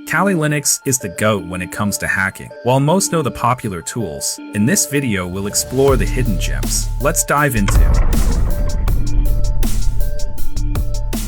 Kali Linux is the GOAT when it comes to hacking. While most know the popular tools, in this video we'll explore the hidden gems. Let's dive into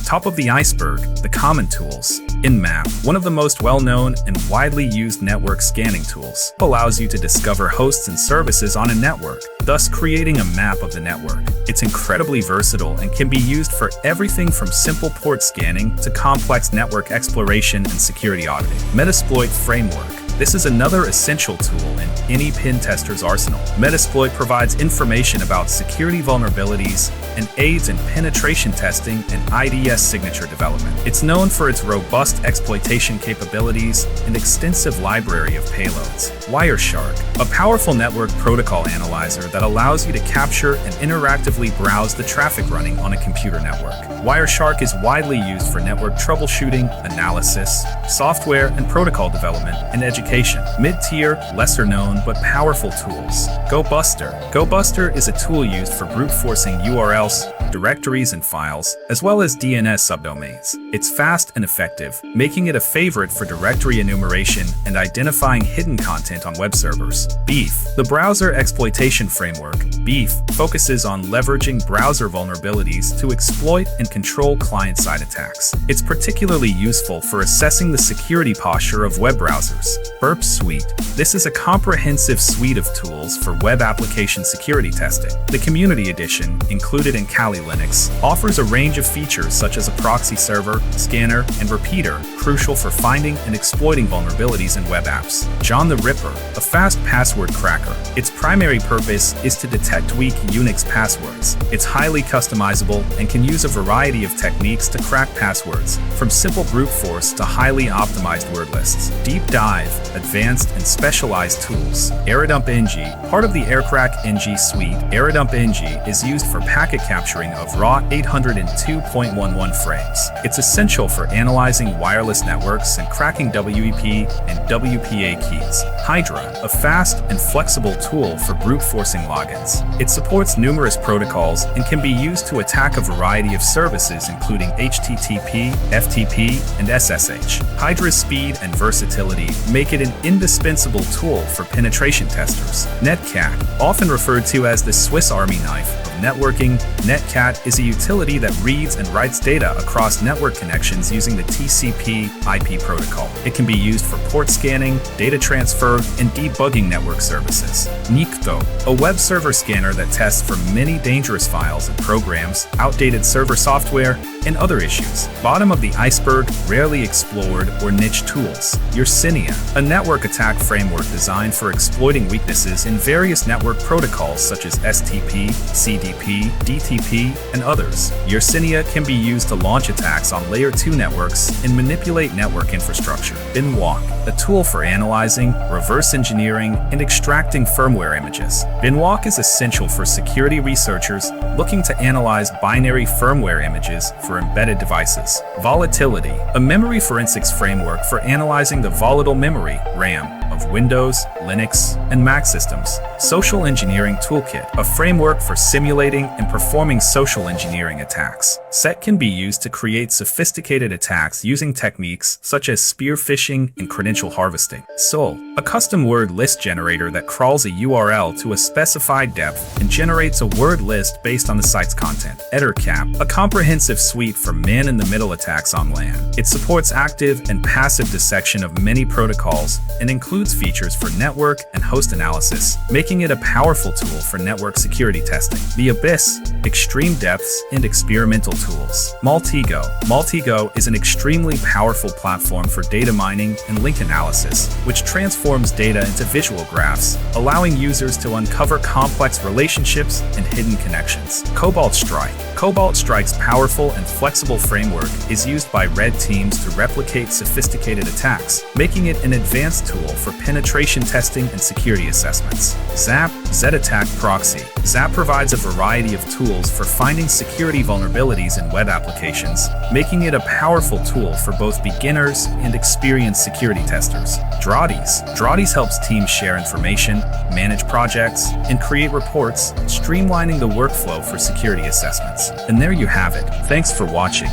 top of the iceberg, the common tools. Nmap, one of the most well-known and widely used network scanning tools, allows you to discover hosts and services on a network, thus creating a map of the network. It's incredibly versatile and can be used for everything from simple port scanning to complex network exploration and security auditing. Metasploit framework. This is another essential tool in any pen tester's arsenal. Metasploit provides information about security vulnerabilities and aids in penetration testing and IDS signature development. It's known for its robust exploitation capabilities and extensive library of payloads. Wireshark, a powerful network protocol analyzer that allows you to capture and interactively browse the traffic running on a computer network. Wireshark is widely used for network troubleshooting, analysis, software and protocol development, and education. Mid-tier, lesser-known, but powerful tools. GoBuster. GoBuster is a tool used for brute-forcing URLs, directories, and files, as well as DNS subdomains. It's fast and effective, making it a favorite for directory enumeration and identifying hidden content on web servers. Beef. The browser exploitation framework, Beef, focuses on leveraging browser vulnerabilities to exploit and control client-side attacks. It's particularly useful for assessing the security posture of web browsers. Burp Suite. This is a comprehensive suite of tools for web application security testing. The Community Edition, included in Kali Linux, offers a range of features such as a proxy server, scanner, and repeater, crucial for finding and exploiting vulnerabilities in web apps. John the Ripper, a fast password cracker. Its primary purpose is to detect weak Unix passwords. It's highly customizable and can use a variety of techniques to crack passwords, from simple brute force to highly optimized word lists. Deep Dive, advanced and specialized tools. AirDumpNG, part of the AirCrackNG suite, AirDumpNG is used for packet capturing of raw 802.11 frames. It's essential for analyzing wireless networks and cracking WEP and WPA keys. Hydra, a fast and flexible tool for brute forcing logins. It supports numerous protocols and can be used to attack a variety of services including HTTP, FTP, and SSH. Hydra's speed and versatility make it an indispensable tool for penetration testers. Netcat, often referred to as the Swiss Army knife of networking, Netcat is a utility that reads and writes data across network connections using the TCP/IP protocol. It can be used for port scanning, data transfer, and debugging network services. Nikto, a web server scanner that tests for many dangerous files and programs, outdated server software, and other issues. Bottom of the iceberg, rarely explored or niche tools. Yersinia, a network attack framework designed for exploiting weaknesses in various network protocols such as STP, CDP, DTP, and others. Yersinia can be used to launch attacks on Layer 2 networks and manipulate network infrastructure. Binwalk, a tool for analyzing, reverse engineering, and extracting firmware images. Binwalk is essential for security researchers looking to analyze binary firmware images for embedded devices. Volatility, a memory forensics framework for analyzing the volatile memory, RAM, of Windows, Linux, and Mac systems. Social Engineering Toolkit, a framework for simulating and performing social engineering attacks. SET can be used to create sophisticated attacks using techniques such as spear phishing and credential harvesting. Sol, a custom word list generator that crawls a URL to a specified depth and generates a word list based on the site's content. Ettercap, a comprehensive suite for man-in-the-middle attacks on LAN. It supports active and passive dissection of many protocols and includes features for network and host analysis, making it a powerful tool for network security testing. The Abyss, extreme depths and experimental tools. Maltego. Maltego is an extremely powerful platform for data mining and link analysis, which transforms data into visual graphs, allowing users to uncover complex relationships and hidden connections. Cobalt Strike. Cobalt Strike's powerful and flexible framework is used by red teams to replicate sophisticated attacks, making it an advanced tool for penetration testing and security assessments. Zap, Z-Attack Proxy. Zap provides a variety of tools for finding security vulnerabilities in web applications, making it a powerful tool for both beginners and experienced security testers. Draughties. Draughties helps teams share information, manage projects, and create reports, streamlining the workflow for security assessments. And there you have it. Thanks for watching.